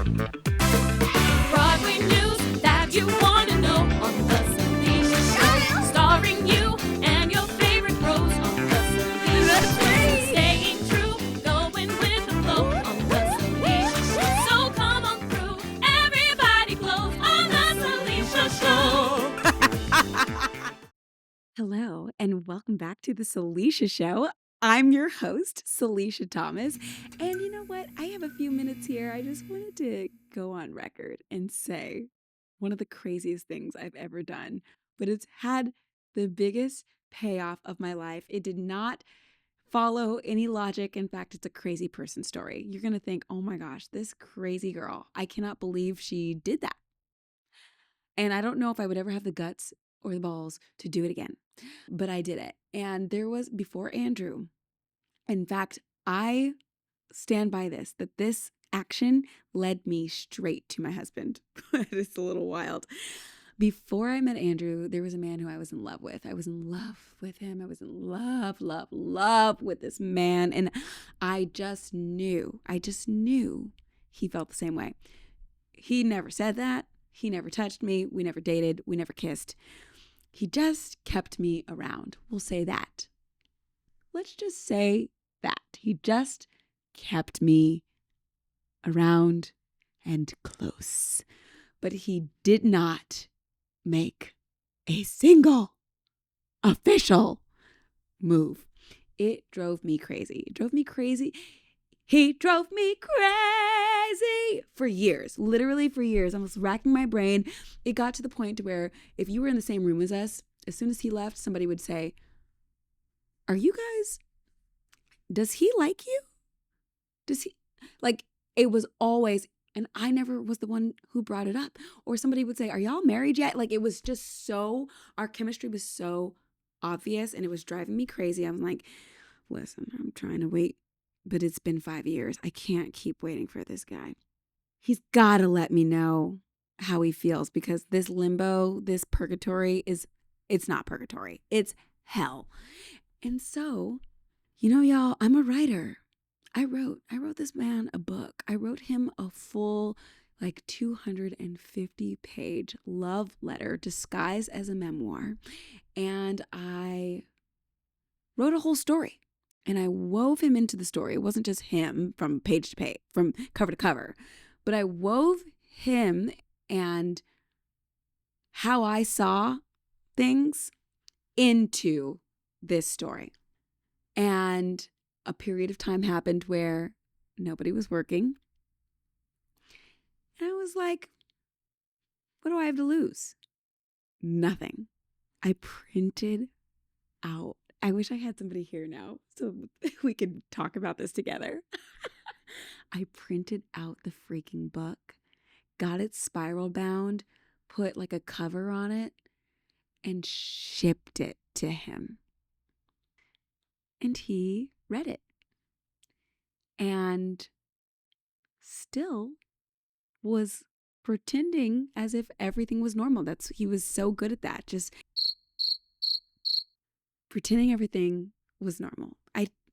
Broadway news that you want to know on the Salisha Show. Starring you and your favorite pros on the Salisha Show. Staying true, going with the flow on the Salisha Show. So come on through, everybody glows on the Salisha Show. Hello, and welcome back to the Salisha Show. I'm your host, Salisha Thomas. And you know what? I have a few minutes here. I just wanted to go on record and say one of the craziest things I've ever done, but it's had the biggest payoff of my life. It did not follow any logic. In fact, it's a crazy person story. You're going to think, oh my gosh, this crazy girl, I cannot believe she did that. And I don't know if I would ever have the guts or the balls to do it again, but I did it. And there was, before Andrew, in fact, I stand by this, that this action led me straight to my husband. It's a little wild. Before I met Andrew, there was a man who I was in love with. I was in love with him. I was in love with this man. And I just knew he felt the same way. He never said that. He never touched me. We never dated. We never kissed. He just kept me around. We'll say that. Let's just say that. He just kept me around and close. But he did not make a single official move. It drove me crazy. He drove me crazy for years, literally for years. I was racking my brain. It got to the point to where if you were in the same room as us, as soon as he left, somebody would say, are you guys, does he like you? Does he, like, it was always, and I never was the one who brought it up. Or somebody would say, are y'all married yet? Like, it was just so, our chemistry was so obvious and it was driving me crazy. I was like, listen, I'm trying to wait. But it's been 5 years. I can't keep waiting for this guy. He's got to let me know how he feels, because this limbo, this purgatory it's not purgatory. It's hell. And so, you know, y'all, I'm a writer. I wrote this man a book. I wrote him a full 250-page love letter disguised as a memoir. And I wrote a whole story. And I wove him into the story. It wasn't just him from page to page, from cover to cover, but I wove him and how I saw things into this story. And a period of time happened where nobody was working. And I was like, what do I have to lose? Nothing. I printed out. I wish I had somebody here now so we could talk about this together. I printed out the freaking book, got it spiral bound, put a cover on it, and shipped it to him. And he read it. And still was pretending as if everything was normal. He was so good at that. Just pretending everything was normal.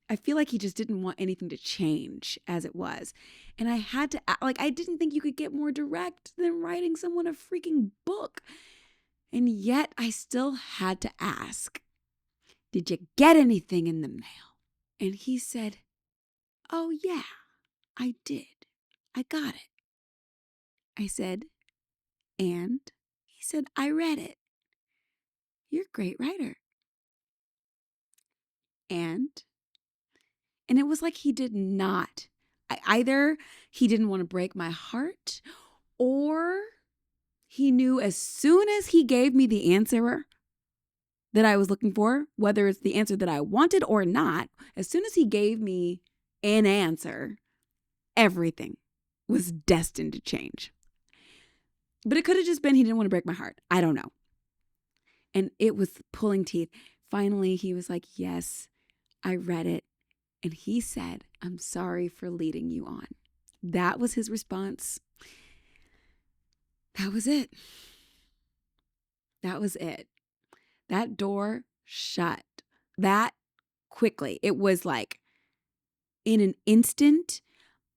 I feel like he just didn't want anything to change as it was. And I had to, I didn't think you could get more direct than writing someone a freaking book. And yet I still had to ask, did you get anything in the mail? And he said, oh yeah, I did. I got it. I said, and? He said, I read it. You're a great writer. And it was like he did not. Either he didn't want to break my heart, or he knew as soon as he gave me the answer that I was looking for, whether it's the answer that I wanted or not, as soon as he gave me an answer, everything was destined to change. But it could have just been he didn't want to break my heart. I don't know. And it was pulling teeth. Finally, he was like, yes, I read it. And he said, I'm sorry for leading you on. That was his response. That was it. That was it. That door shut that quickly. It was like in an instant,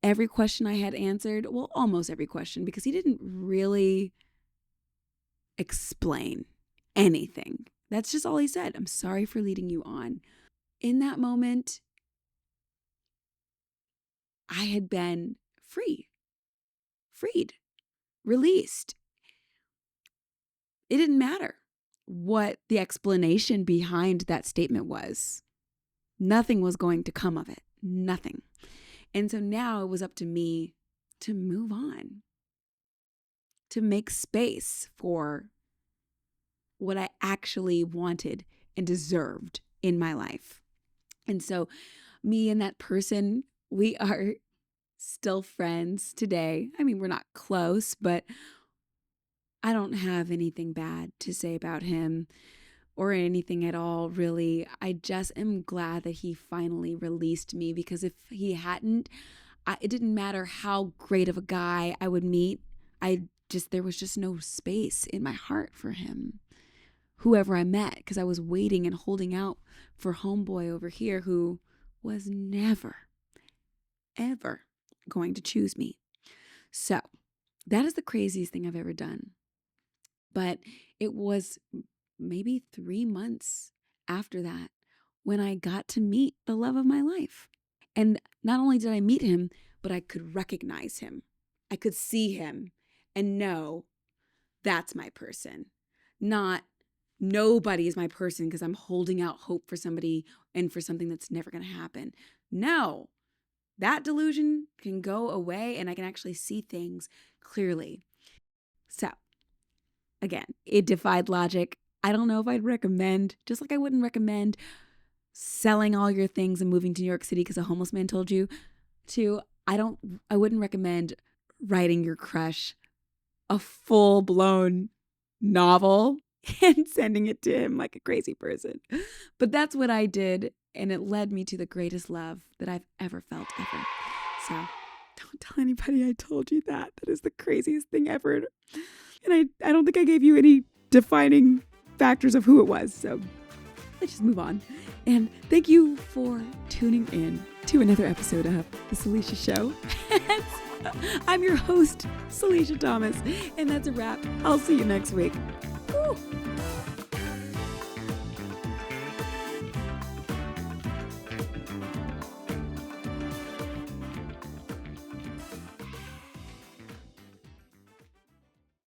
every question I had answered. Well, almost every question, because he didn't really explain anything. That's just all he said. I'm sorry for leading you on. In that moment, I had been freed, released. It didn't matter what the explanation behind that statement was. Nothing was going to come of it. Nothing. And so now it was up to me to move on, to make space for what I actually wanted and deserved in my life. And so me and that person, we are still friends today. I mean, we're not close, but I don't have anything bad to say about him or anything at all, really. I just am glad that he finally released me, because if he hadn't, it didn't matter how great of a guy I would meet. There was just no space in my heart for him, whoever I met, because I was waiting and holding out for homeboy over here who was never, ever going to choose me. So that is the craziest thing I've ever done. But it was maybe 3 months after that when I got to meet the love of my life. And not only did I meet him, but I could recognize him. I could see him and know that's my person. Not nobody is my person because I'm holding out hope for somebody and for something that's never going to happen. No, that delusion can go away and I can actually see things clearly. So, again, it defied logic. I don't know if I'd recommend, just like I wouldn't recommend selling all your things and moving to New York City because a homeless man told you to. I wouldn't recommend writing your crush a full-blown novel and sending it to him like a crazy person. But that's what I did, and it led me to the greatest love that I've ever felt ever. So don't tell anybody I told you that. That is the craziest thing ever. And I don't think I gave you any defining factors of who it was. So let's just move on. And thank you for tuning in to another episode of The Salisha Show. I'm your host, Salisha Thomas. And that's a wrap. I'll see you next week. Woo.